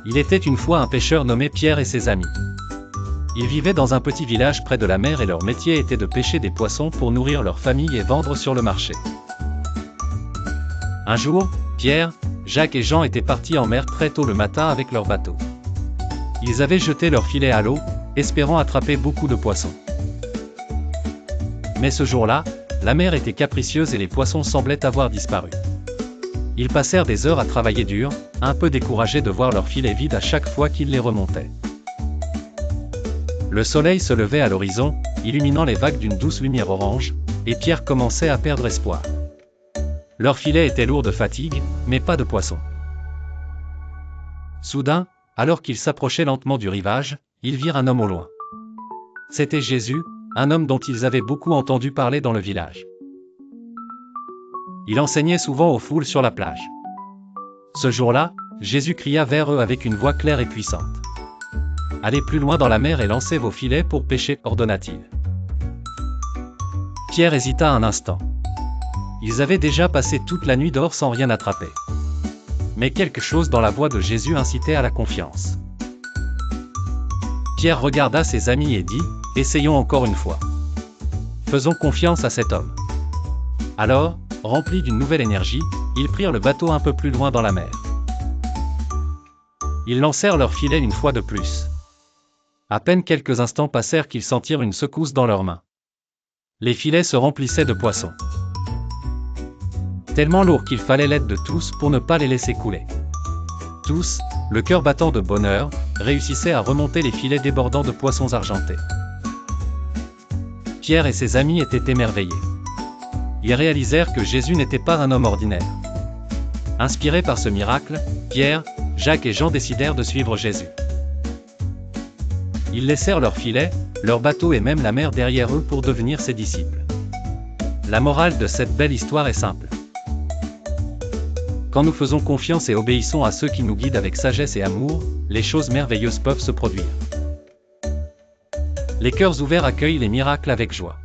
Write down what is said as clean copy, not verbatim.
Il était une fois un pêcheur nommé Pierre et ses amis. Ils vivaient dans un petit village près de la mer et leur métier était de pêcher des poissons pour nourrir leur famille et vendre sur le marché. Un jour, Pierre, Jacques et Jean étaient partis en mer très tôt le matin avec leur bateau. Ils avaient jeté leur filet à l'eau, espérant attraper beaucoup de poissons. Mais ce jour-là, la mer était capricieuse et les poissons semblaient avoir disparu. Ils passèrent des heures à travailler dur, un peu découragés de voir leur filet vide à chaque fois qu'ils les remontaient. Le soleil se levait à l'horizon, illuminant les vagues d'une douce lumière orange, et Pierre commençait à perdre espoir. Leur filet était lourd de fatigue, mais pas de poissons. Soudain, alors qu'ils s'approchaient lentement du rivage, ils virent un homme au loin. C'était Jésus, un homme dont ils avaient beaucoup entendu parler dans le village. Il enseignait souvent aux foules sur la plage. Ce jour-là, Jésus cria vers eux avec une voix claire et puissante. « Allez plus loin dans la mer et lancez vos filets pour pêcher » ordonna-t-il. Pierre hésita un instant. Ils avaient déjà passé toute la nuit dehors sans rien attraper. Mais quelque chose dans la voix de Jésus incitait à la confiance. Pierre regarda ses amis et dit « Essayons encore une fois. Faisons confiance à cet homme. » Alors, remplis d'une nouvelle énergie, ils prirent le bateau un peu plus loin dans la mer. Ils lancèrent leur filet une fois de plus. À peine quelques instants passèrent qu'ils sentirent une secousse dans leurs mains. Les filets se remplissaient de poissons. Tellement lourds qu'il fallait l'aide de tous pour ne pas les laisser couler. Tous, le cœur battant de bonheur, réussissaient à remonter les filets débordants de poissons argentés. Pierre et ses amis étaient émerveillés. Ils réalisèrent que Jésus n'était pas un homme ordinaire. Inspirés par ce miracle, Pierre, Jacques et Jean décidèrent de suivre Jésus. Ils laissèrent leurs filets, leur bateau et même la mer derrière eux pour devenir ses disciples. La morale de cette belle histoire est simple. Quand nous faisons confiance et obéissons à ceux qui nous guident avec sagesse et amour, les choses merveilleuses peuvent se produire. Les cœurs ouverts accueillent les miracles avec joie.